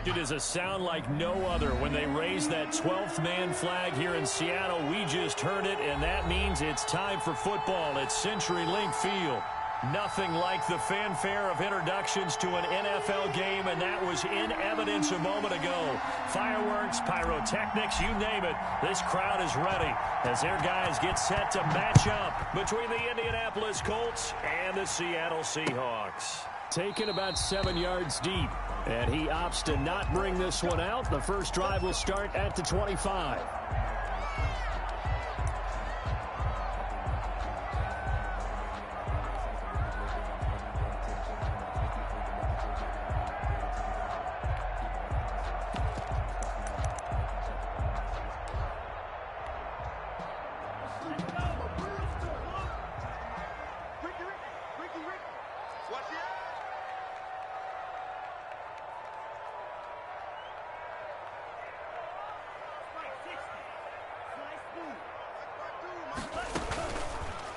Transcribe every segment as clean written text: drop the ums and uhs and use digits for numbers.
It is a sound like no other when they raise that 12th man flag here in Seattle. We just heard it, and that means it's time for football at CenturyLink Field. Nothing like the fanfare of introductions to an NFL game, and that was in evidence a moment ago. Fireworks, pyrotechnics, you name it. This crowd is ready as their guys get set to match up between the Indianapolis Colts and the Seattle Seahawks. Taken about 7 yards deep, and he opts to not bring this one out. The first drive will start at the 25.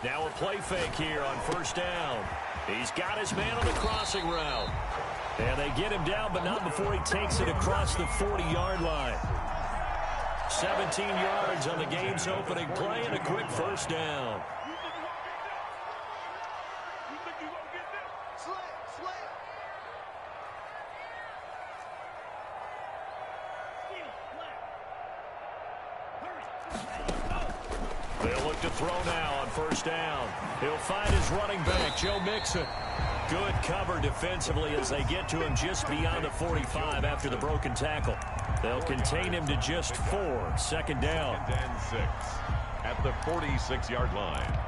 Now a play fake here on first down. He's got his man on the crossing route. And they get him down, but not before he takes it across the 40-yard line. 17 yards on the game's opening play and a quick first down. They'll look to throw now on first down. He'll find his running back, Joe Mixon. Good cover defensively as they get to him just beyond the 45 after the broken tackle. They'll contain him to just 4. Second down. And 6 at the 46-yard line.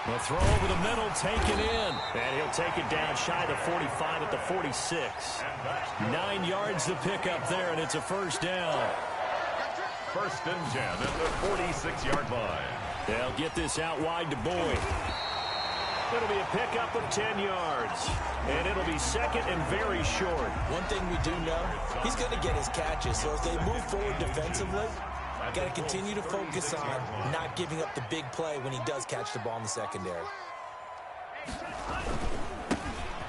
The throw over the middle, taken in. And he'll take it down shy of the 45 at the 46. 9 yards to pick up there, and it's a first down. First and 10 at the 46-yard line. They'll get this out wide to Boyd. It'll be a pickup of 10 yards. And it'll be second and very short. One thing we do know, he's going to get his catches. So as they move forward defensively, got to continue to focus on not giving up the big play when he does catch the ball in the secondary.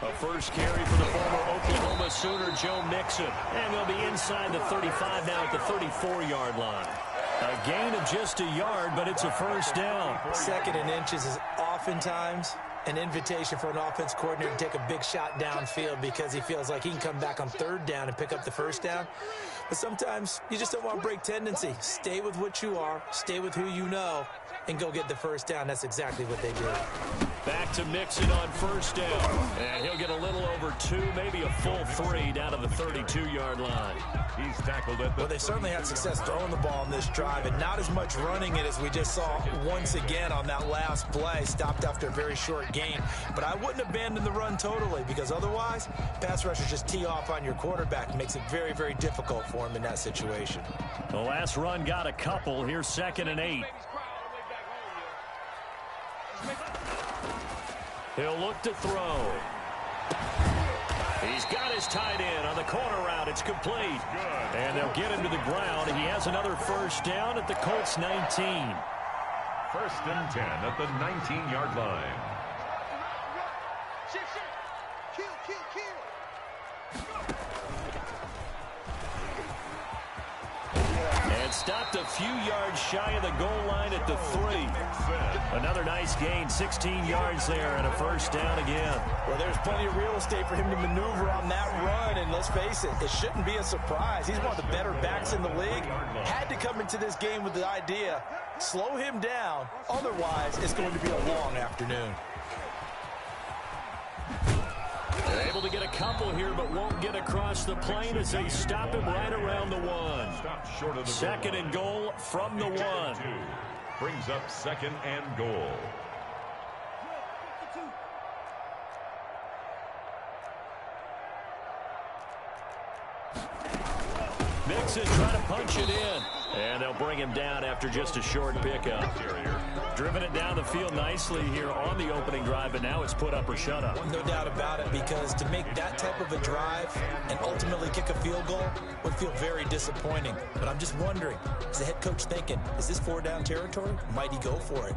A first carry for the former Oklahoma Sooner, Joe Mixon. And they'll be inside the 35 now at the 34-yard line. A gain of just a yard, but it's a first down. Second and inches is oftentimes an invitation for an offense coordinator to take a big shot downfield because he feels like he can come back on third down and pick up the first down. But sometimes you just don't want to break tendency. Stay with what you are, stay with who you know, and go get the first down. That's exactly what they did. Back to Mixon on first down. And he'll get a little over 2, maybe a full 3 down to the 32-yard line. He's tackled at the Well, they certainly had success throwing the ball on this drive and not as much running it as we just saw once again on that last play. Stopped after a very short gain. But I wouldn't abandon the run totally because otherwise, pass rushers just tee off on your quarterback. Makes it very, very difficult for him in that situation. The last run got a couple. Here's second and 8. He'll look to throw. He's got his tight end on the corner route. It's complete. And they'll get him to the ground. He has another first down at the Colts 19. First and 10 at the 19-yard line. And stopped a few yards shy of the goal line at the 3. Another nice gain, 16 yards there, and a first down again. Well, there's plenty of real estate for him to maneuver on that run, and let's face it, it shouldn't be a surprise. He's one of the better backs in the league. Had to come into this game with the idea, slow him down, otherwise it's going to be a long afternoon. They're able to get a couple here, but won't get across the plane as they stop him right around the 1. Second and goal from the 1. Brings up second and goal. Mixon trying to punch it in. And they'll bring him down after just a short pickup. Driven it down the field nicely here on the opening drive, but now it's put up or shut up. No doubt about it, because to make that type of a drive and ultimately kick a field goal would feel very disappointing. But I'm just wondering, is the head coach thinking, is this 4-down territory? Might he go for it?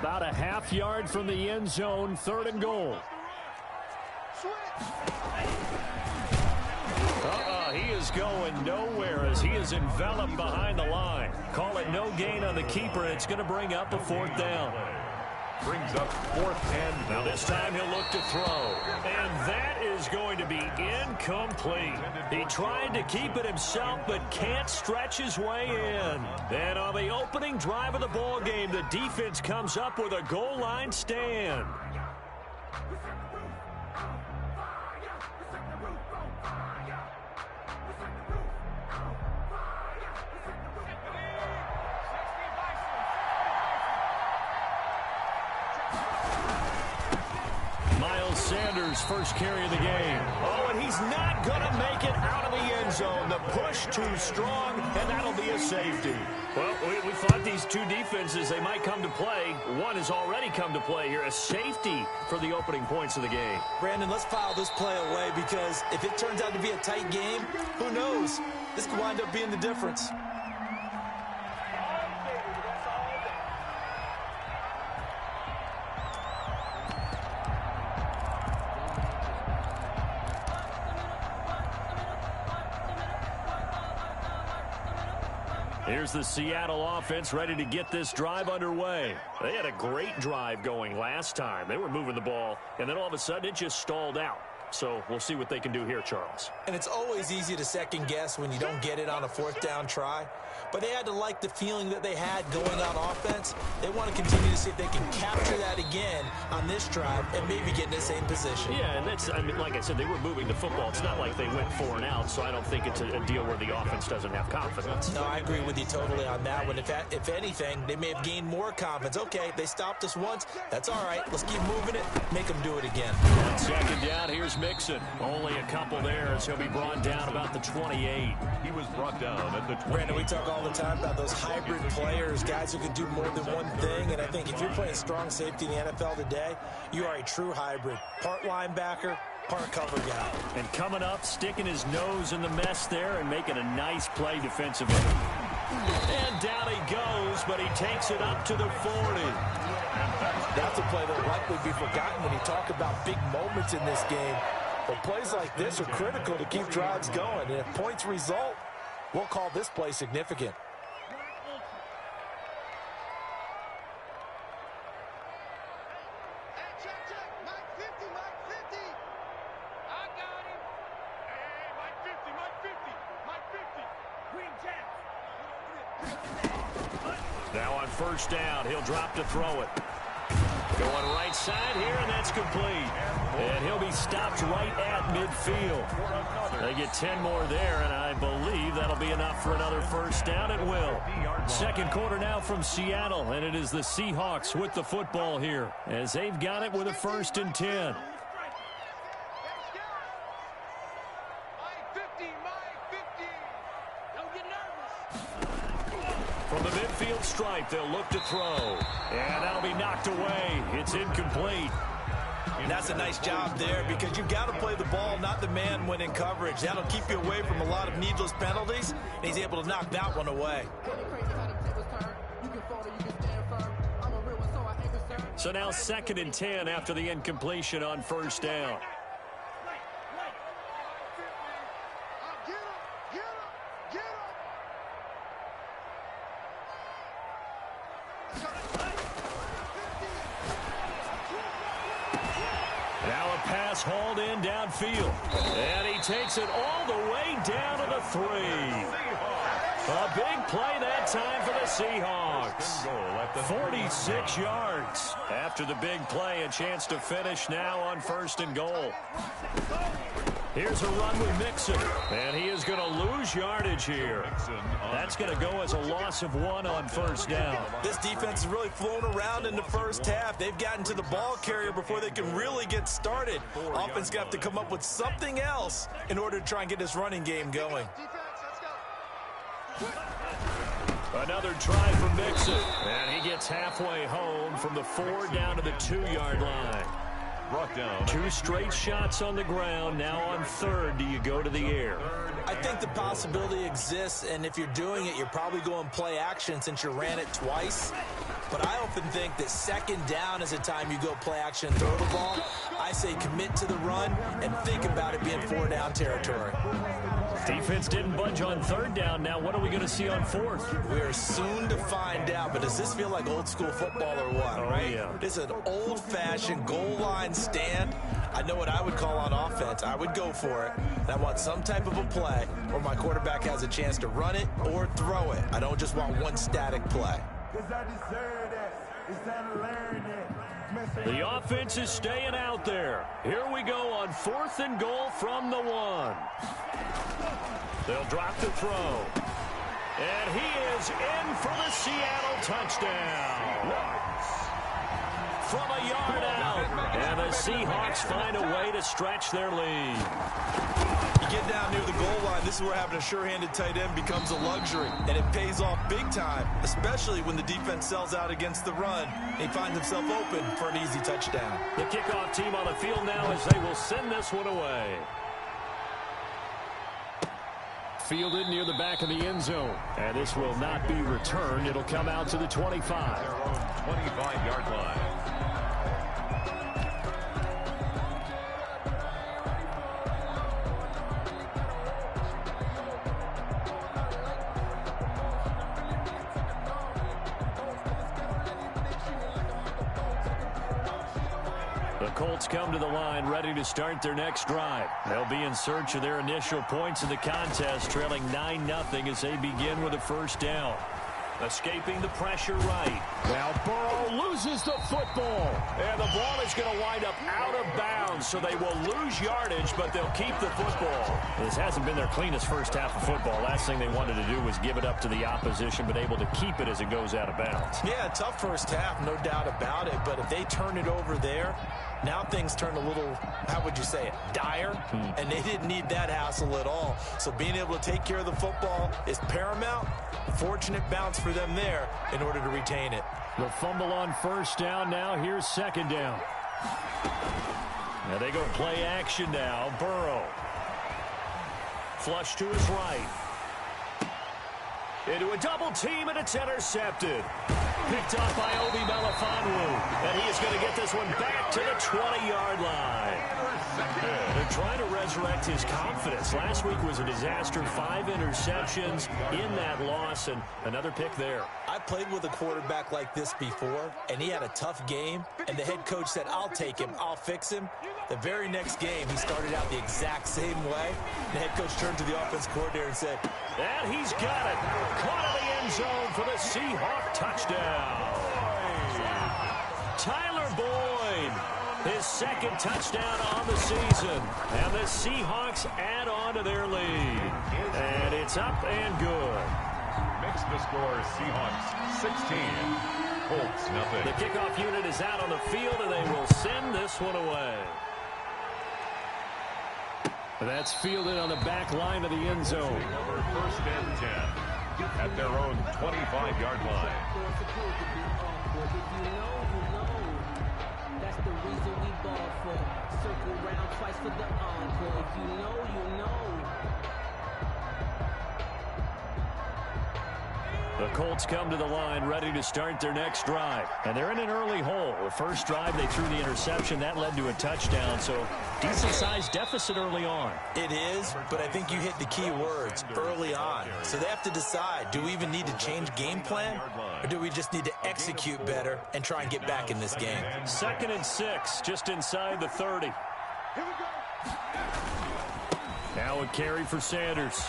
About a half yard from the end zone, 3rd and goal. He is going nowhere as he is enveloped behind the line. Call it no gain on the keeper, and it's going to bring up a 4th down. Brings up 4th and now this time he'll look to throw. And that is going to be incomplete. He tried to keep it himself, but can't stretch his way in. And on the opening drive of the ball game, the defense comes up with a goal line stand. Sanders' first carry of the game. Oh, and he's not going to make it out of the end zone. The push too strong, and that'll be a safety. Well, we thought these two defenses, they might come to play. One has already come to play here. A safety for the opening points of the game. Brandon, let's file this play away, because if it turns out to be a tight game, who knows? This could wind up being the difference. Here's the Seattle offense ready to get this drive underway. They had a great drive going last time. They were moving the ball, and then all of a sudden it just stalled out. So we'll see what they can do here, Charles. And it's always easy to second guess when you don't get it on a 4th down try. But they had to like the feeling that they had going on offense. They want to continue to see if they can capture that again on this drive and maybe get in the same position. Yeah, and that's, I mean, like I said, they were moving the football. It's not like they went 4 and out, so I don't think it's a deal where the offense doesn't have confidence. No, I agree with you totally on that one. If anything, they may have gained more confidence. Okay, they stopped us once. That's all right. Let's keep moving it. Make them do it again. On 2nd down, here's Mixon. Only a couple there as he'll be brought down about the 28. He was brought down at the 20. Brandon, we talk all the time about those hybrid players, guys who can do more than one thing. And I think if you're playing strong safety in the NFL today, you are a true hybrid. Part linebacker, part cover guy. And coming up, sticking his nose in the mess there and making a nice play defensively. And down he goes, but he takes it up to the 40. That's a play that will likely be forgotten when you talk about big moments in this game. But plays like this are critical to keep drives going. And if points result, we'll call this play significant. Now on 1st down, he'll drop to throw it. Going right side here, and that's complete. And he'll be stopped right at midfield. They get 10 more there, and I believe that'll be enough for another 1st down. It will. 2nd quarter now from Seattle, and it is the Seahawks with the football here as they've got it with a 1st and 10. From the midfield stripe, they'll look to throw. And that'll be knocked away. It's incomplete. And that's a nice job there, because you've got to play the ball, not the man when in coverage. That'll keep you away from a lot of needless penalties, and he's able to knock that one away. So now 2nd and 10 after the incompletion on 1st down. Now a pass hauled in downfield. And he takes it all the way down to the 3. A big play that time for the Seahawks. 46 yards. After the big play, a chance to finish now on 1st and goal. Here's a run with Mixon, and he is going to lose yardage here. That's going to go as a loss of 1 on 1st down. This defense is really flown around in the first half. They've gotten to the ball carrier before they can really get started. Offense got to come up with something else in order to try and get this running game going. Another try for Mixon, and he gets halfway home from the 4 down to the 2-yard line. Brought down. 2 straight shots on the ground. Now on 3rd, do you go to the air? I think the possibility exists, and if you're doing it, you're probably going play action since you ran it twice. But I often think that 2nd down is a time you go play action and throw the ball. I say commit to the run and think about it being 4-down territory. Defense didn't budge on 3rd down. Now what are we going to see on 4th? We're soon to find out, but does this feel like old school football or what, right? Yeah. This is an old-fashioned goal line stand. I know what I would call on offense. I would go for it. And I want some type of a play where my quarterback has a chance to run it or throw it. I don't just want one static play. The offense is staying out there. Here we go on 4th and goal from the 1. They'll drop the throw. And he is in for the Seattle touchdown. From a yard out. And the Seahawks find a way to stretch their lead. You get down near the goal line, this is where having a sure-handed tight end becomes a luxury. And it pays off big time, especially when the defense sells out against the run. He finds himself open for an easy touchdown. The kickoff team on the field now as they will send this one away. Fielded near the back of the end zone. And this will not be returned. It'll come out to the 25. Their own 25-yard line. The Colts come to the line ready to start their next drive. They'll be in search of their initial points in the contest, trailing 9-0 as they begin with a 1st down. Escaping the pressure right. Now Burrow loses the football. And the ball is going to wind up out of bounds, so they will lose yardage, but they'll keep the football. This hasn't been their cleanest first half of football. Last thing they wanted to do was give it up to the opposition, but able to keep it as it goes out of bounds. Yeah, tough first half, no doubt about it. But if they turn it over there, now things turn a little, how would you say it, dire? And they didn't need that hassle at all. So being able to take care of the football is paramount. Fortunate bounce for them there in order to retain it. The fumble on 1st down. Now here's 2nd down. Now they go play action now. Burrow. Flush to his right. Into a double team, and it's intercepted. Picked off by Obi Melifonwu. And he is going to get this one back to the 20-yard line. They're trying to resurrect his confidence. Last week was a disaster. 5 interceptions in that loss, and another pick there. I played with a quarterback like this before, and he had a tough game, and the head coach said, I'll take him, I'll fix him. The very next game, he started out the exact same way. The head coach turned to the offense coordinator and said, and he's got it. Caught in the end zone for the Seahawk touchdown. Tyler Boyd, his 2nd touchdown on the season. And the Seahawks add on to their lead. And it's up and good. Makes the score Seahawks 16, Colts nothing. The kickoff unit is out on the field, and they will send this one away. That's fielded on the back line of the end zone. Over 1st and 10 at their own 25-yard line. That's the reason we ball for. Circle round twice for the encore. If you know, you know. The Colts come to the line ready to start their next drive. And they're in an early hole. The first drive, they threw the interception. That led to a touchdown. So decent-sized deficit early on. It is, but I think you hit the key words, early on. So they have to decide, do we even need to change game plan? Or do we just need to execute better and try and get back in this game? 2nd and 6, just inside the 30. Now a carry for Sanders.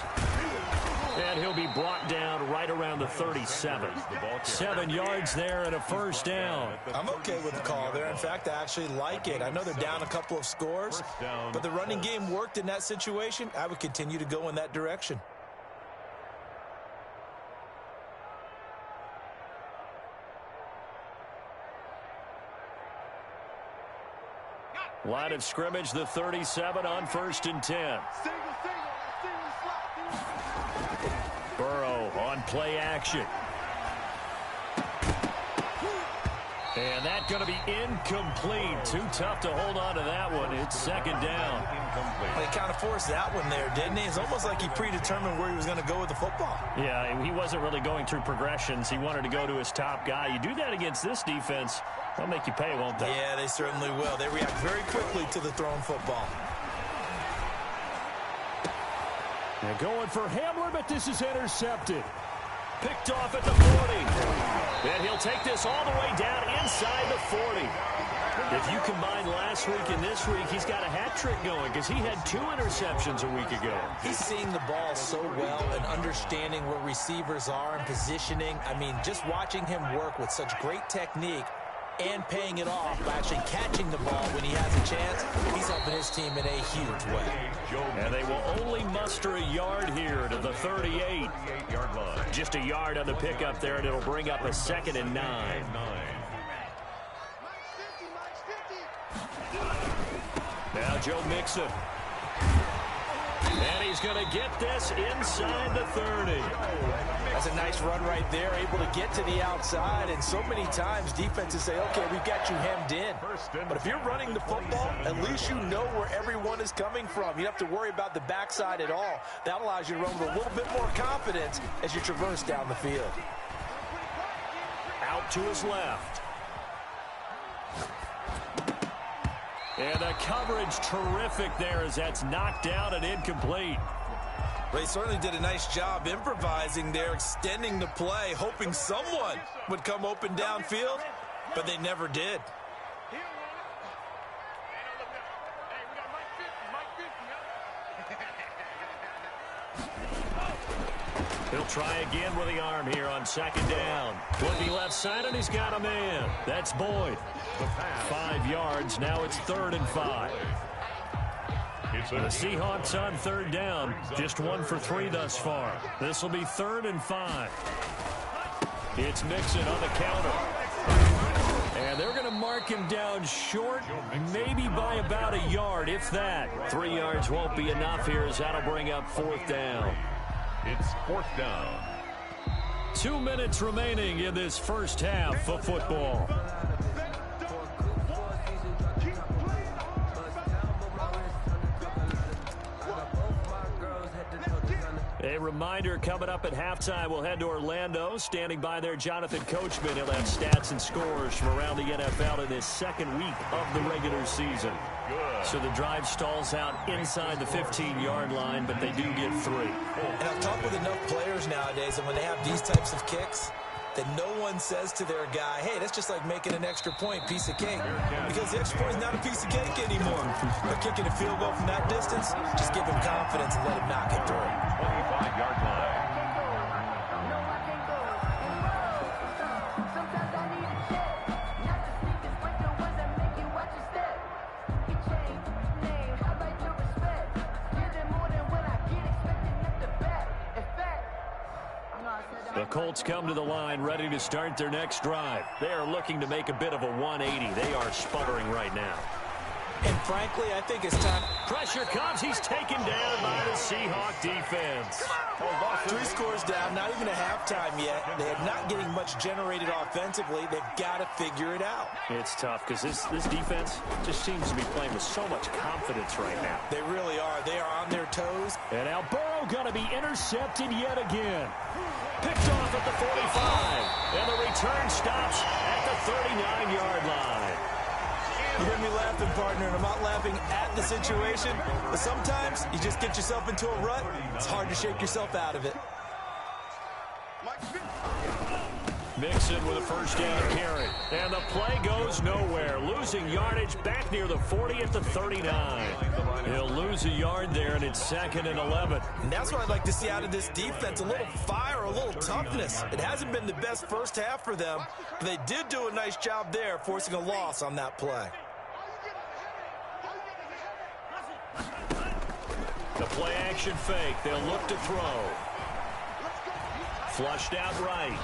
And he'll be brought down right around the 37. 7 yards there and a first down. I'm okay with the call there. In fact, I actually like it. I know they're down a couple of scores, but the running game worked in that situation. I would continue to go in that direction. Line of scrimmage, the 37 on 1st and 10. Burrow on play action. And that's going to be incomplete. Too tough to hold on to that one. It's 2nd down. Well, he kind of forced that one there, didn't he? It's almost like he predetermined where he was going to go with the football. Yeah, he wasn't really going through progressions. He wanted to go to his top guy. You do that against this defense, they'll make you pay, won't they? Yeah, they certainly will. They react very quickly to the thrown football. They're going for Hamler, but this is intercepted. Picked off at the 40. And he'll take this all the way down inside the 40. If you combine last week and this week, he's got a hat trick going because he had 2 interceptions a week ago. He's seeing the ball so well and understanding where receivers are and positioning. I mean, just watching him work with such great technique and paying it off by actually catching the ball when he has a chance, he's helping his team in a huge way. And they will only muster a yard here to the 38. Just a yard on the pickup there, and it'll bring up a 2nd and 9. Now Joe Mixon. And he's going to get this inside the 30. That's a nice run right there, able to get to the outside. And so many times defenses say, okay, we've got you hemmed in. But if you're running the football, at least you know where everyone is coming from. You don't have to worry about the backside at all. That allows you to run with a little bit more confidence as you traverse down the field. Out to his left. And the coverage terrific there as that's knocked down and incomplete. They certainly did a nice job improvising there, extending the play, hoping someone would come open downfield, but they never did. He'll try again with the arm here on 2nd down. Looking left side, and he's got a man. That's Boyd. 5 yards. Now it's 3rd and 5. The Seahawks on 3rd down. Just 1 for 3 thus far. This will be 3rd and 5. It's Mixon on the counter. And they're going to mark him down short, maybe by about a yard, if that. 3 yards won't be enough here as that'll bring up 4th down. It's 4th down. 2 minutes remaining in this first half of football. A reminder, coming up at halftime, we'll head to Orlando. Standing by there, Jonathan Coachman. He'll have stats and scores from around the NFL in this 2nd week of the regular season. So the drive stalls out inside the 15-yard line, but they do get 3. And I've talked with enough players nowadays, and when they have these types of kicks, that no one says to their guy, hey, that's just like making an extra point, piece of cake. Because the extra point is not a piece of cake anymore. But kicking a field goal from that distance, just give him confidence and let him knock it through. 25-yard line. The Colts come to the line ready to start their next drive. They are looking to make a bit of a 180. They are sputtering right now. And frankly, I think it's time. Pressure comes. He's taken down by the Seahawk defense. 3 scores down, not even a halftime yet. They're not getting much generated offensively. They've got to figure it out. It's tough because this defense just seems to be playing with so much confidence right now. They really are. They are on their toes. And now Burrow going to be intercepted yet again. Picked off at the 45. And the return stops at the 39-yard line. You hear me laughing, partner, and I'm not laughing at the situation, but sometimes you just get yourself into a rut. It's hard to shake yourself out of it. Mixon with a first down carry. And the play goes nowhere. Losing yardage back near the 40 at the 39. He'll lose a yard there, and it's 2nd and 11. And that's what I'd like to see out of this defense, a little fire, a little toughness. It hasn't been the best first half for them, but they did do a nice job there, forcing a loss on that play. The play action fake. They'll look to throw. Flushed out right.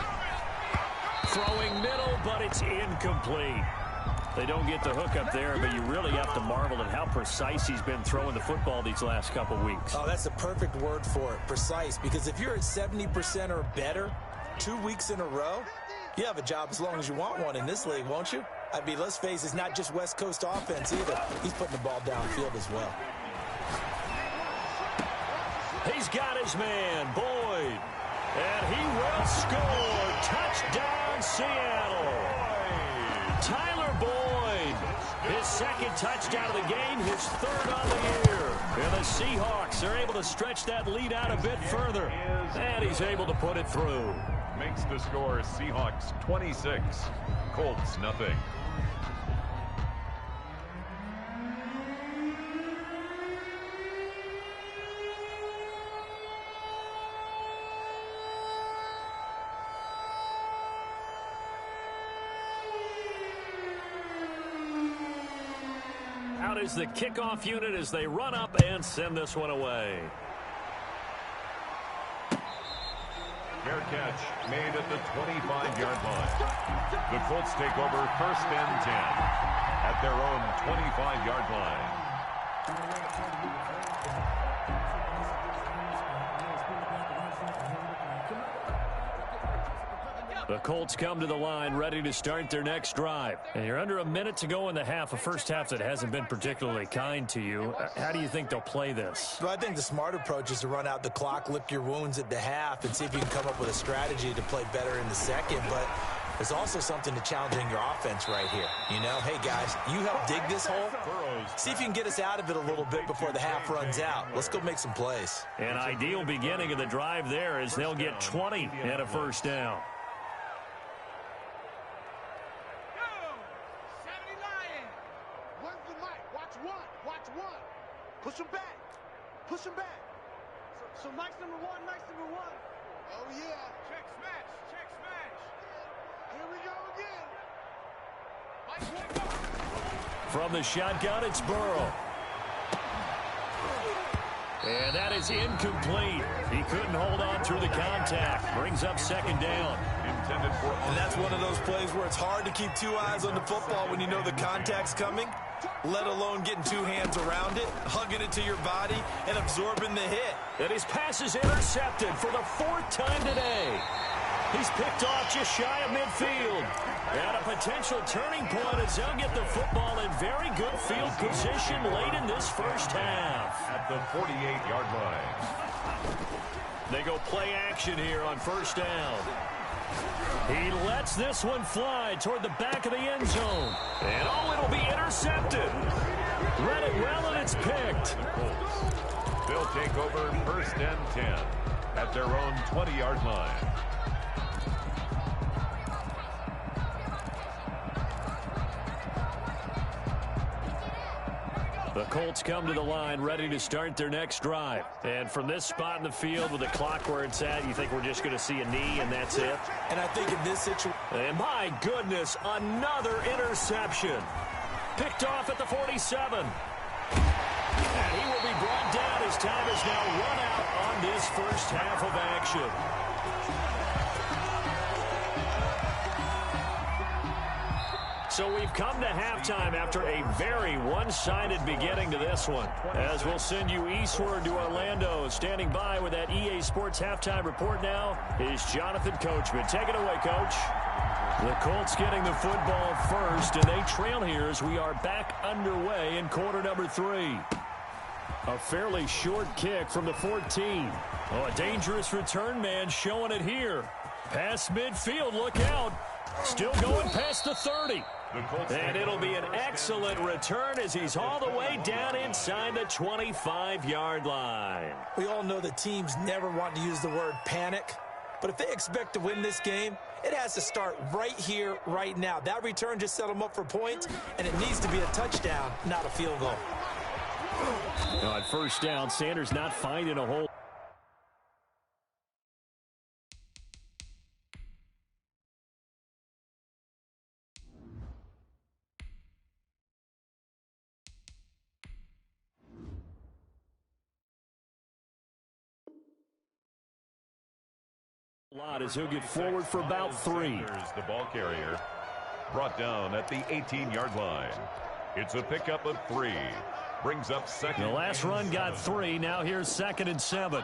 Throwing middle, but it's incomplete. They don't get the hook up there, but you really have to marvel at how precise he's been throwing the football these last couple weeks. Oh, that's a perfect word for it, precise, because if you're at 70% or better 2 weeks in a row, you have a job as long as you want one in this league, won't you? I mean, let's face it, it's not just West Coast offense either. He's putting the ball downfield as well. He's got his man, Boyd. And he will score. Touchdown, Seattle. Tyler Boyd, his 2nd touchdown of the game, his 3rd on the year. And the Seahawks are able to stretch that lead out a bit further. And he's able to put it through. Makes the score Seahawks 26, Colts nothing. Out is the kickoff unit as they run up and send this one away. Fair catch made at the 25-yard line. The Colts take over 1st and 10 at their own 25-yard line. The Colts come to the line ready to start their next drive. And you're under a minute to go in the half, a first half that hasn't been particularly kind to you. How do you think they'll play this? Well, I think the smart approach is to run out the clock, lick your wounds at the half, and see if you can come up with a strategy to play better in the second. But there's also something to challenging your offense right here. You know, hey, guys, you help dig this hole. See if you can get us out of it a little bit before the half runs out. Let's go make some plays. An ideal beginning of the drive there is they'll get 20 and a first down. Push him back. Push him back. So Mike's number one. Oh, yeah. Check smash. Here we go again. Mike, from the shotgun, it's Burrow. And that is incomplete. He couldn't hold on through the contact. Brings up 2nd down. And that's one of those plays where it's hard to keep 2 eyes on the football when you know the contact's coming, let alone getting 2 hands around it, hugging it to your body, and absorbing the hit. And his pass is intercepted for the 4th time today. He's picked off just shy of midfield. And a potential turning point as they'll get the football in very good field position late in this first half. At the 48-yard line. They go play action here on 1st down. He lets this one fly toward the back of the end zone. And it'll be intercepted. Read it well, and it's picked. They'll take over 1st and 10 at their own 20-yard line. The Colts come to the line ready to start their next drive. And from this spot in the field with the clock where it's at, you think we're just going to see a knee and that's it? And I think in this situation... And my goodness, another interception. Picked off at the 47. And he will be brought down as time is now run out on this first half of action. So we've come to halftime after a very one-sided beginning to this one. As we'll send you eastward to Orlando. Standing by with that EA Sports halftime report now is Jonathan Coachman. Take it away, Coach. The Colts getting the football first, and they trail here as we are back underway in quarter number 3. A fairly short kick from the 14. Oh, a dangerous return man showing it here. Past midfield, look out. Still going past the 30. And it'll be an excellent return as he's all the way down inside the 25-yard line. We all know that teams never want to use the word panic, But if they expect to win this game, it has to start right here, right now. That return just set them up for points, and it needs to be a touchdown, not a field goal. On first down, Sanders not finding a hole. As he'll get forward for about 3. The ball carrier brought down at the 18-yard line. It's a pickup of 3. Brings up second. The last run got 3. Now here's 2nd and 7.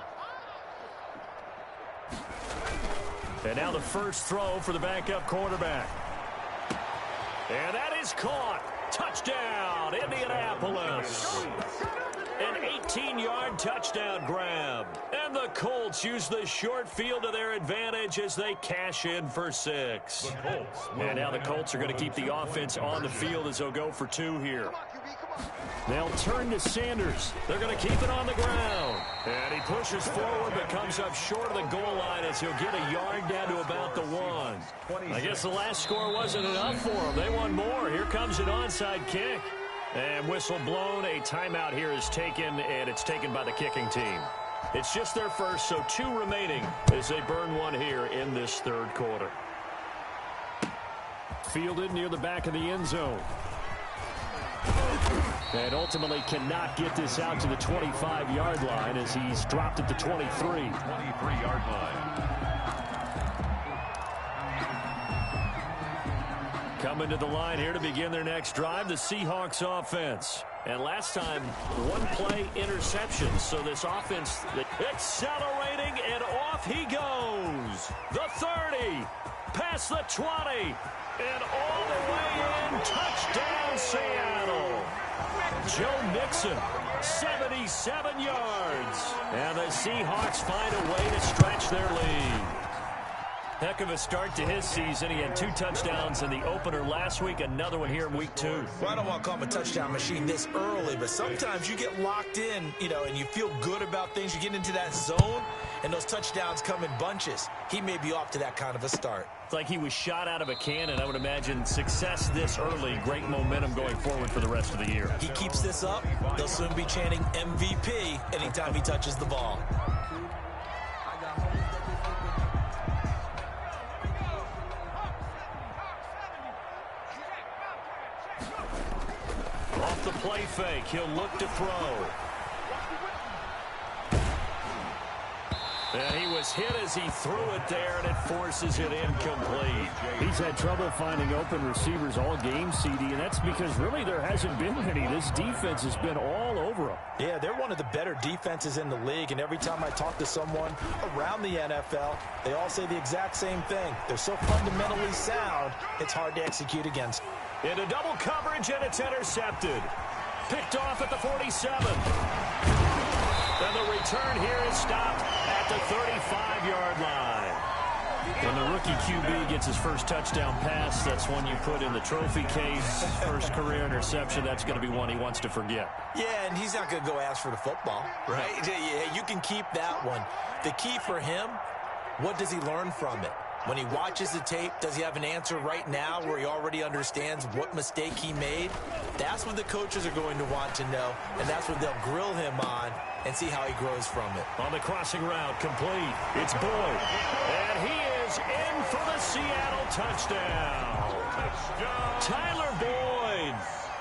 And now the first throw for the backup quarterback. And that is caught. Touchdown, Indianapolis. An 18-yard touchdown grab. And the Colts use the short field to their advantage as they cash in for 6. And now the Colts are going to keep the offense on the field as they'll go for 2 here. They'll turn to Sanders. They're going to keep it on the ground. And he pushes forward but comes up short of the goal line as he'll get a yard down to about the 1. I guess the last score wasn't enough for them. They want more. Here comes an onside kick. And whistle blown. A timeout here is taken, and it's taken by the kicking team. It's just their first, so 2 remaining as they burn 1 here in this 3rd quarter. Fielded near the back of the end zone. And ultimately cannot get this out to the 25-yard line as he's dropped at the 23. 23-yard line. Coming to the line here to begin their next drive, the Seahawks offense. And last time, 1 play interception. So this offense, accelerating, and off he goes. The 30, past the 20, and all the way in. Touchdown, Seattle. Joe Mixon, 77 yards. And the Seahawks find a way to stretch their lead. Heck of a start to his season. He had 2 touchdowns in the opener last week, another one here in week 2. Well, I don't want to call him a touchdown machine this early, but sometimes you get locked in, and you feel good about things. You get into that zone, and those touchdowns come in bunches. He may be off to that kind of a start. It's like he was shot out of a cannon. I would imagine success this early, great momentum going forward for the rest of the year. He keeps this up, they'll soon be chanting MVP anytime he touches the ball. Off the play fake, he'll look to throw. And he was hit as he threw it there, and it forces it incomplete. He's had trouble finding open receivers all game, CD, and that's because really there hasn't been any. This defense has been all over them. Yeah, they're one of the better defenses in the league, and every time I talk to someone around the NFL, they all say the exact same thing. They're so fundamentally sound, it's hard to execute against. Into double coverage, and it's intercepted. Picked off at the 47. And the return here is stopped at the 35-yard line. When the rookie QB gets his first touchdown pass, that's one you put in the trophy case. First career interception, that's going to be one he wants to forget. Yeah, and he's not going to go ask for the football, right? Yeah, you can keep that one. The key for him, what does he learn from it? When he watches the tape, does he have an answer right now where he already understands what mistake he made? That's what the coaches are going to want to know, and that's what they'll grill him on and see how he grows from it. On the crossing route, complete. It's Boyd. And he is in for the Seattle touchdown. Tyler Boyd,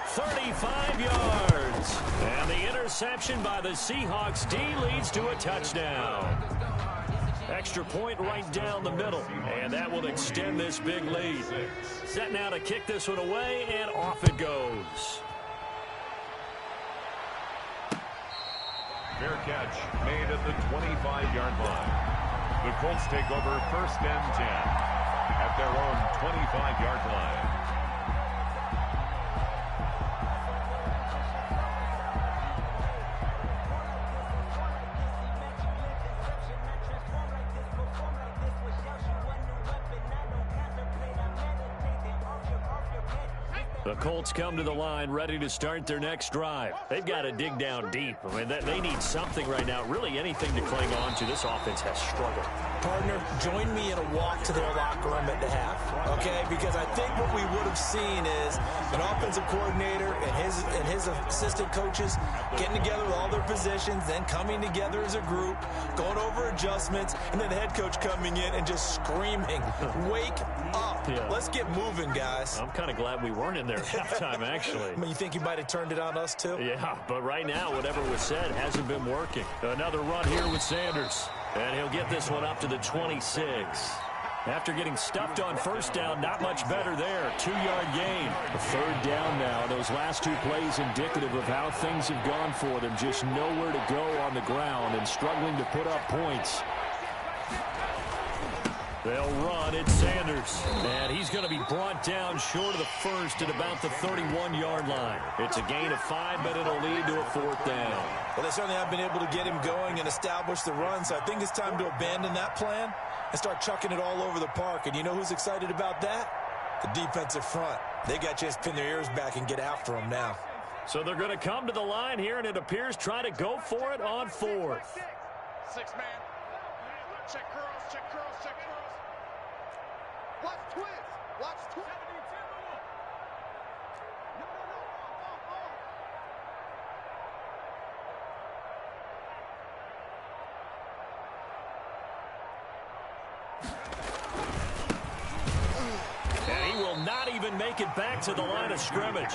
35 yards. And the interception by the Seahawks D leads to a touchdown. Extra point right down the middle, and that will extend this big lead. Set now to kick this one away, and off it goes. Fair catch made at the 25-yard line. The Colts take over 1st and 10 at their own 25-yard line. The Colts come to the line ready to start their next drive. They've got to dig down deep. I mean, they need something right now, really anything to cling on to. This offense has struggled. Partner, join me in a walk to their locker room at the half, okay? Because I think what we would have seen is an offensive coordinator and his assistant coaches getting together with all their positions, then coming together as a group, going over adjustments, and then the head coach coming in and just screaming, "Wake up. Yeah. Let's get moving, guys." I'm kind of glad we weren't in there at halftime, actually. I mean, you think you might have turned it on us, too? Yeah, but right now, whatever was said hasn't been working. Another run here with Sanders. And he'll get this one up to the 26. After getting stuffed on first down, not much better there. 2-yard gain. A third down now. Those last two plays indicative of how things have gone for them. Just nowhere to go on the ground and struggling to put up points. They'll run. It's Sanders. And he's going to be brought down short of the first at about the 31-yard line. It's a gain of 5, but it'll lead to a fourth down. Well, they certainly have been able to get him going and establish the run, so I think it's time to abandon that plan and start chucking it all over the park. And you know who's excited about that? The defensive front. They got a chance to pin their ears back and get after him now. So they're going to come to the line here, and it appears try to go for it on fourth. 6-man. Check curls, check curls, check curls. Watch twist. Watch twist. And he will not even make it back to the line of scrimmage.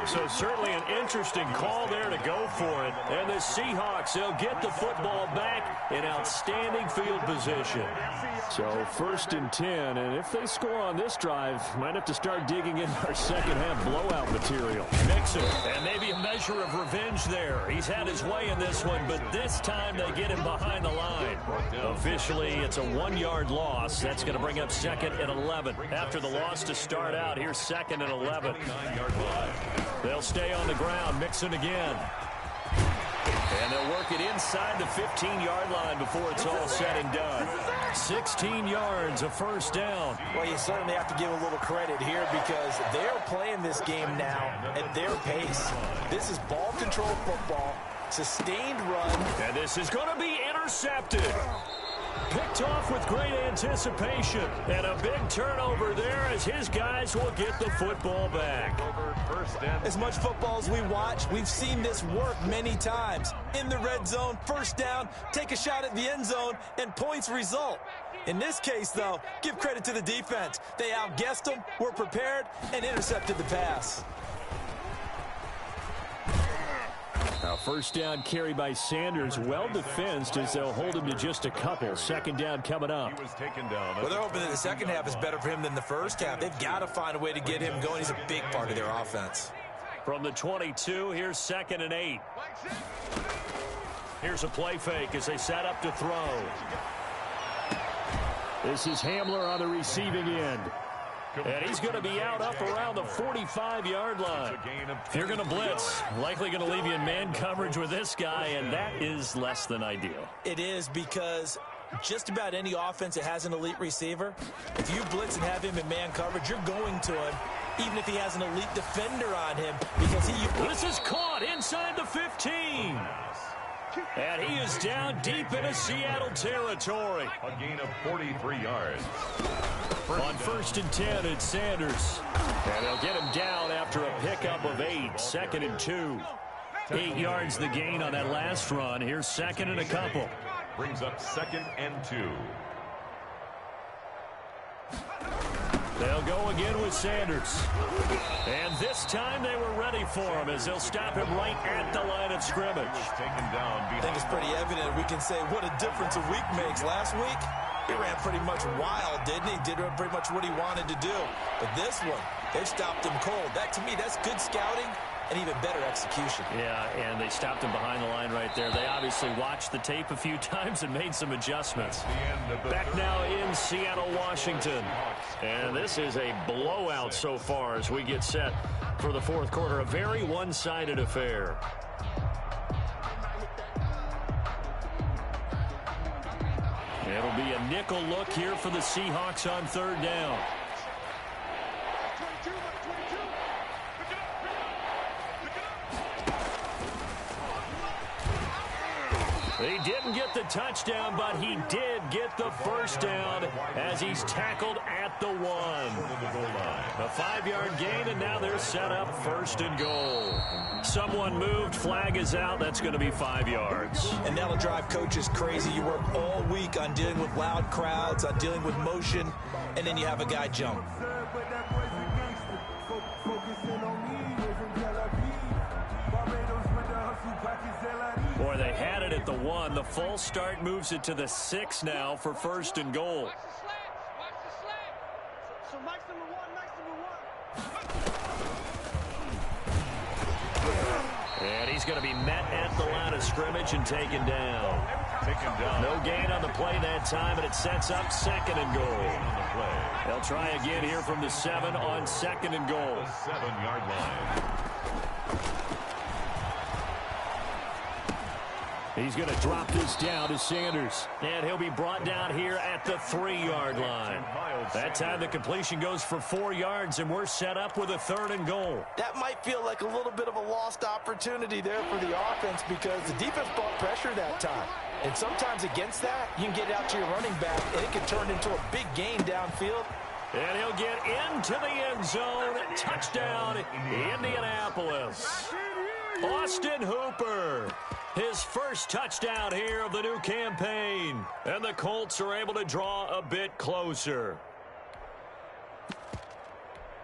So certainly an interesting call there to go for it. And the Seahawks, they'll get the football back in outstanding field position. So 1st and 10, and if they score on this drive, might have to start digging in our second half blowout material. Mixon, and maybe a measure of revenge there. He's had his way in this one, but this time they get him behind the line. Officially, it's a 1-yard loss. That's going to bring up 2nd and 11. After the loss to start out, here's 2nd and 11. They'll stay on the ground. Mixon again. And they'll work it inside the 15-yard line before it's all said and done. 16 yards, a first down. Well, you certainly have to give a little credit here because they're playing this game now at their pace. This is ball control football, sustained run. And this is going to be intercepted. Picked off with great anticipation. And a big turnover there as his guys will get the football back. As much football as we watch, we've seen this work many times. In the red zone, first down, take a shot at the end zone, and points result. In this case, though, give credit to the defense. They outguessed them, were prepared, and intercepted the pass. Now, first down carry by Sanders, well defensed as they'll hold him to just a couple. Second down coming up. Well, they're hoping that the second half is better for him than the first half. They've got to find a way to get him going. He's a big part of their offense. From the 22, here's 2nd and 8. Here's a play fake as they set up to throw. This is Hamler on the receiving end. And he's going to be out up around the 45-yard line. If you're going to blitz, likely going to leave you in man coverage with this guy, and that is less than ideal. It is because just about any offense that has an elite receiver, if you blitz and have him in man coverage, you're going to him, even if he has an elite defender on him, because he... This is caught inside the 15. And he is down deep into Seattle territory. A gain of 43 yards. On 1st and 10, it's Sanders. And they'll get him down after a pickup of 8. 2nd and 2. 8 yards the gain on that last run. Here's 2nd and a couple. Brings up 2nd and 2. They'll go again with Sanders. And this time they were ready for him as they'll stop him right at the line of scrimmage. I think it's pretty evident. We can say what a difference a week makes. Last week, he ran pretty much wild, didn't he? Did pretty much what he wanted to do. But this one, they stopped him cold. That, to me, that's good scouting and even better execution. Yeah, and they stopped him behind the line right there. They obviously watched the tape a few times and made some adjustments. Back now in Seattle, Washington. And this is a blowout so far as we get set for the fourth quarter. A very one-sided affair. It'll be a nickel look here for the Seahawks on 3rd down. He didn't get the touchdown, but he did get the first down as he's tackled at the 1. A 5-yard gain, and now they're set up 1st and goal. Someone moved. Flag is out. That's going to be 5 yards. And that'll drive coaches crazy. You work all week on dealing with loud crowds, on dealing with motion, and then you have a guy jump. Boy, they had it at the 1. The false start moves it to the 6 now for 1st and goal. Watch the slant. So Mike's number 1. And he's going to be met at the line of scrimmage and taken down. No gain on the play that time, and it sets up 2nd and goal. They'll try again here from the 7 on 2nd and goal. 7-yard line. He's going to drop this down to Sanders. And he'll be brought down here at the 3-yard line. That time the completion goes for 4 yards, and we're set up with a 3rd and goal. That might feel like a little bit of a lost opportunity there for the offense because the defense brought pressure that time. And sometimes against that, you can get out to your running back, and it can turn into a big gain downfield. And he'll get into the end zone. Touchdown, Indianapolis. Austin Hooper. His first touchdown here of the new campaign. And the Colts are able to draw a bit closer.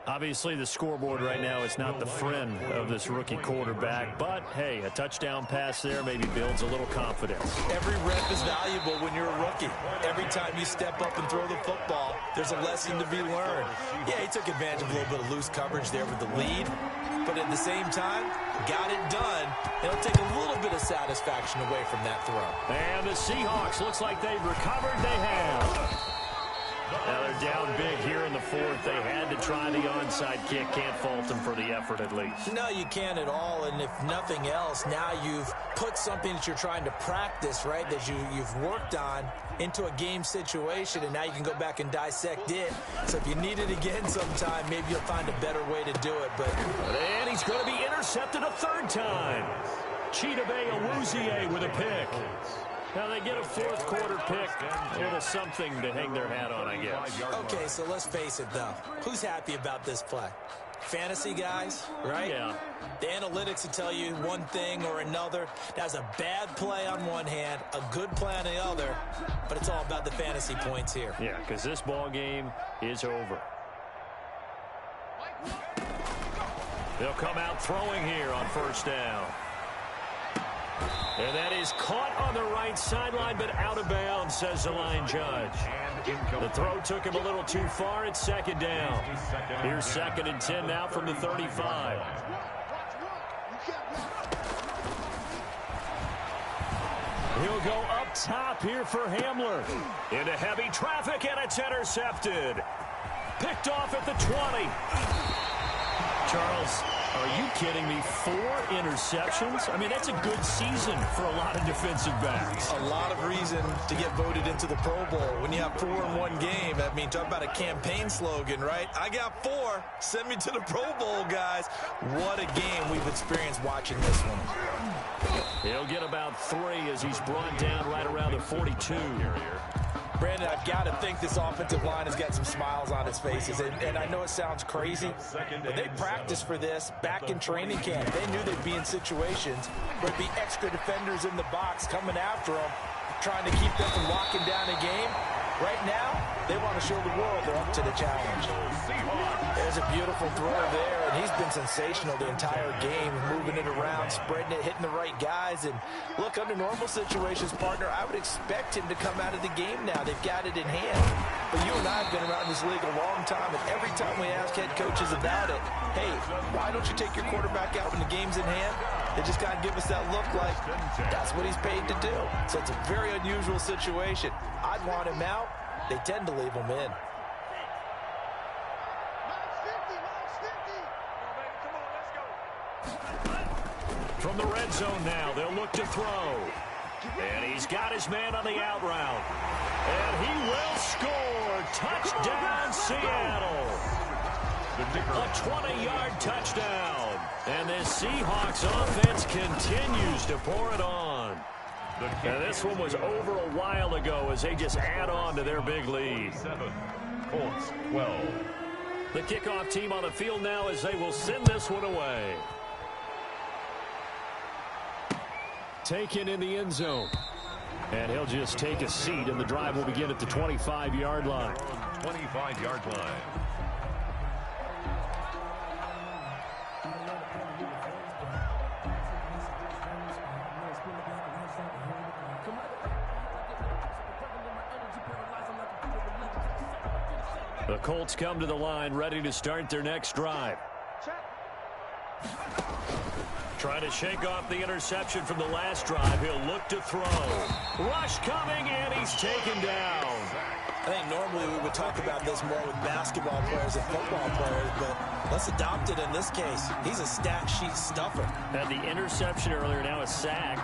Obviously, the scoreboard right now is not the friend of this rookie quarterback. But, hey, a touchdown pass there maybe builds a little confidence. Every rep is valuable when you're a rookie. Every time you step up and throw the football, there's a lesson to be learned. Yeah, he took advantage of a little bit of loose coverage there with the lead. But at the same time, got it done. It'll take a little bit of satisfaction away from that throw. And the Seahawks, looks like they've recovered. They have. Now they're down big here in the 4th. They had to try the onside kick. Can't fault them for the effort at least. No, you can't at all. And if nothing else, now you've put something that you're trying to practice, right, that you've worked on into a game situation, and now you can go back and dissect it. So if you need it again sometime, maybe you'll find a better way to do it. And he's going to be intercepted a 3rd time. Chidobe Awuzie with a pick. Now they get a 4th quarter pick. A little something to hang their hat on, I guess. Okay, so let's face it, though. Who's happy about this play? Fantasy guys, right? Yeah. The analytics will tell you one thing or another. That's a bad play on one hand, a good play on the other, but it's all about the fantasy points here. Yeah, because this ball game is over. They'll come out throwing here on 1st down. And that is caught on the right sideline, but out of bounds, says the line judge. The throw took him a little too far. It's 2nd down. Here's 2nd and 10 now from the 35. He'll go up top here for Hamler. Into heavy traffic, and it's intercepted. Picked off at the 20. Charles, are you kidding me? 4 interceptions? I mean, that's a good season for a lot of defensive backs. A lot of reason to get voted into the Pro Bowl when you have 4 in one game. I mean, talk about a campaign slogan, right? I got 4. Send me to the Pro Bowl, guys. What a game we've experienced watching this one. He'll get about 3 as he's brought down right around the 42. Brandon, I've got to think this offensive line has got some smiles on its faces. And I know it sounds crazy, but they practiced for this back in training camp. They knew they'd be in situations where there'd be extra defenders in the box coming after them, trying to keep them from locking down a game. Right now, they want to show the world they're up to the challenge. There's a beautiful throw there, and he's been sensational the entire game, moving it around, spreading it, hitting the right guys. And look, under normal situations, partner, I would expect him to come out of the game now. They've got it in hand. But you and I have been around this league a long time, and every time we ask head coaches about it, hey, why don't you take your quarterback out when the game's in hand? They just got to give us that look like that's what he's paid to do. So it's a very unusual situation. I'd want him out. They tend to leave him in. From the red zone now, they'll look to throw. And he's got his man on the out route. And he will score. Touchdown, Seattle. A 20-yard touchdown. And this Seahawks offense continues to pour it on. And this one was over a while ago as they just add on to their big lead. 7, Colts 12. The kickoff team on the field now as they will send this one away. Taken in the end zone. And he'll just take a seat, and the drive will begin at the 25-yard line. 25-yard line. The Colts come to the line, ready to start their next drive. Trying to shake off the interception from the last drive. He'll look to throw. Rush coming, and he's taken down. I think normally we would talk about this more with basketball players and football players, but let's adopt it in this case. He's a stat sheet stuffer. Had the interception earlier, now a sack.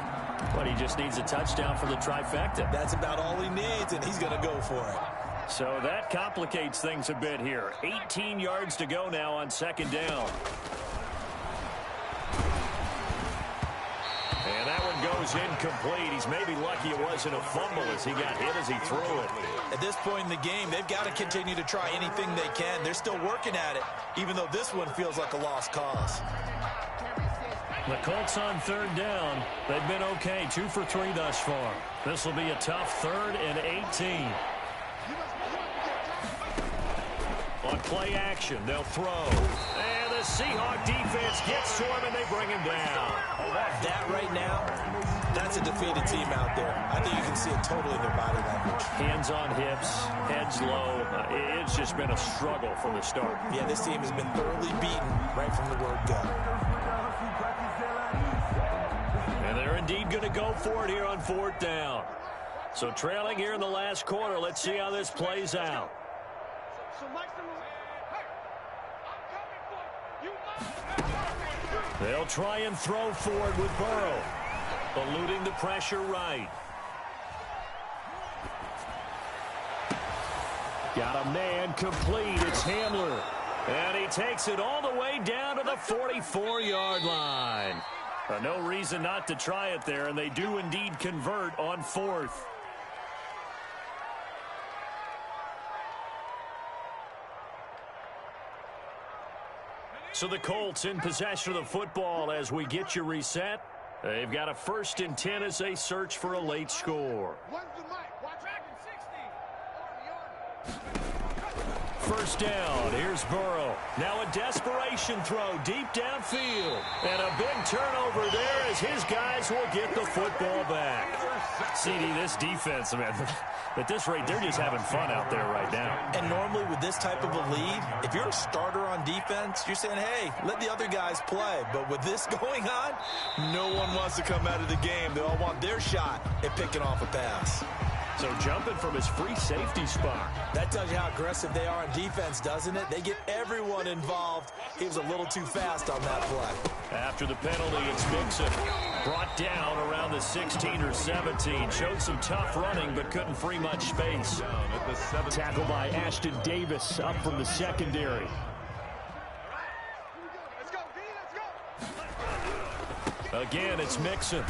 But he just needs a touchdown for the trifecta. That's about all he needs, and he's going to go for it. So that complicates things a bit here. 18 yards to go now on second down. And that one goes incomplete. He's maybe lucky it wasn't a fumble as he got hit as he threw it. At this point in the game, they've got to continue to try anything they can. They're still working at it, even though this one feels like a lost cause. The Colts on third down. They've been okay, 2 for 3 thus far. This will be a tough 3rd and 18. On play action, they'll throw. And the Seahawk defense gets to him, and they bring him down. That right now, that's a defeated team out there. I think you can see it totally in their body language. Hands on hips, heads low. It's just been a struggle from the start. Yeah, this team has been thoroughly beaten right from the word go. And they're indeed going to go for it here on 4th down. So trailing here in the last quarter, let's see how this plays out. They'll try and throw forward with Burrow. Eluding the pressure right. Got a man complete. It's Hamler. And he takes it all the way down to the 44-yard line. No reason not to try it there, and they do indeed convert on 4th. So the Colts in possession of the football as we get you reset. They've got a 1st and 10 as they search for a late score. First down, here's Burrow. Now a desperation throw deep downfield. And a big turnover there as his guys will get the football back. CD, this defense, man, at this rate, they're just having fun out there right now. And normally with this type of a lead, if you're a starter on defense, you're saying, hey, let the other guys play. But with this going on, no one wants to come out of the game. They all want their shot at picking off a pass. So jumping from his free safety spot. That tells you how aggressive they are on defense, doesn't it? They get everyone involved. He was a little too fast on that play. After the penalty, it's Mixon. Brought down around the 16 or 17. Showed some tough running, but couldn't free much space. Tackle by Ashton Davis up from the secondary. Again, it's Mixon.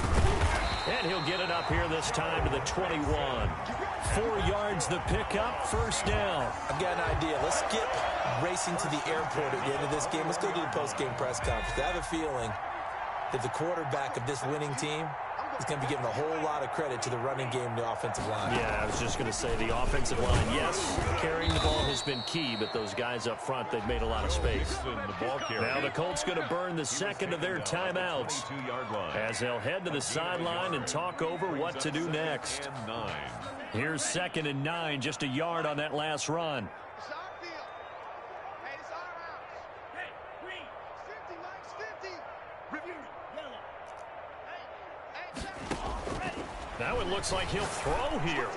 And he'll get it up here this time to the 21. 4 yards the pickup, first down. I've got an idea. Let's skip racing to the airport at the end of this game. Let's go do the post-game press conference. I have a feeling that the quarterback of this winning team is going to be giving a whole lot of credit to the running game and the offensive line. Yeah, I was just going to say the offensive line, yes, carrying the ball has been key, but those guys up front, they've made a lot of space. Now the Colts going to burn the second of their timeouts as they'll head to the sideline and talk over what to do next. Here's 2nd and 9, just a yard on that last run. Now it looks like he'll throw here.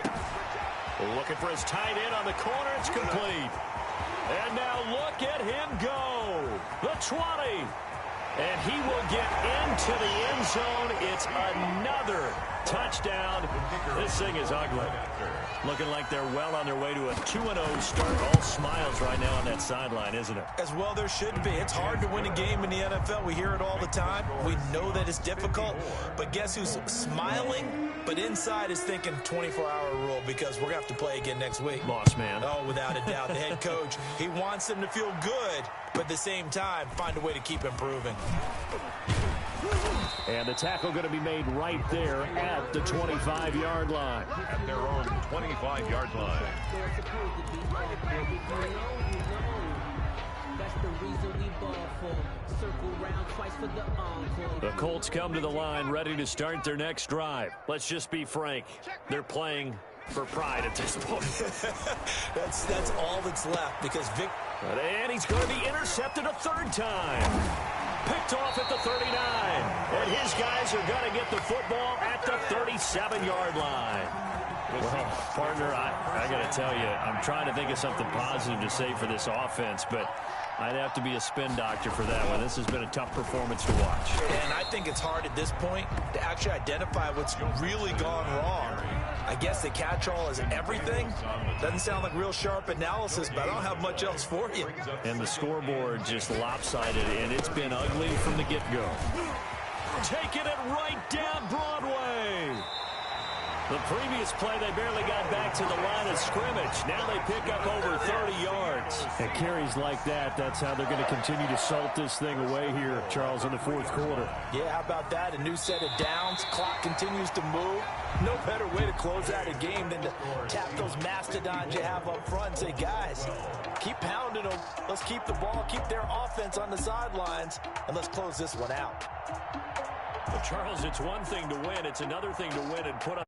Looking for his tight end on the corner. It's complete. And now look at him go. The 20. And he will get into the end zone. It's another touchdown. This thing is ugly. Looking like they're well on their way to a 2-0 start. All smiles right now on that sideline, isn't it? As well there should be. It's hard to win a game in the NFL. We hear it all the time. We know that it's difficult. But guess who's smiling? But inside is thinking 24-hour rule because we're going to have to play again next week. Boss man. Oh, without a doubt. The head coach, he wants them to feel good, but at the same time, find a way to keep improving. And the tackle going to be made right there at the 25-yard line. At their own 25-yard line. The Colts come to the line ready to start their next drive. Let's just be frank. They're playing for pride at this point. That's all that's left because Vic... And he's going to be intercepted a third time. Picked off at the 39. And his guys are going to get the football at the 37-yard line. Well, partner, I got to tell you, I'm trying to think of something positive to say for this offense, but I'd have to be a spin doctor for that one. This has been a tough performance to watch. And I think it's hard at this point to actually identify what's really gone wrong. I guess the catch-all is everything. Doesn't sound like real sharp analysis, but I don't have much else for you. And the scoreboard just lopsided, and it's been ugly from the get-go. Taking it right down Broadway. The previous play, they barely got back to the line of scrimmage. Now they pick up over 30 yards. And carries like that, that's how they're going to continue to salt this thing away here, Charles, in the fourth quarter. Yeah, how about that? A new set of downs. Clock continues to move. No better way to close out a game than to tap those mastodons you have up front and say, guys, keep pounding them. Let's keep the ball, keep their offense on the sidelines, and let's close this one out. Well, Charles, it's one thing to win. It's another thing to win and put up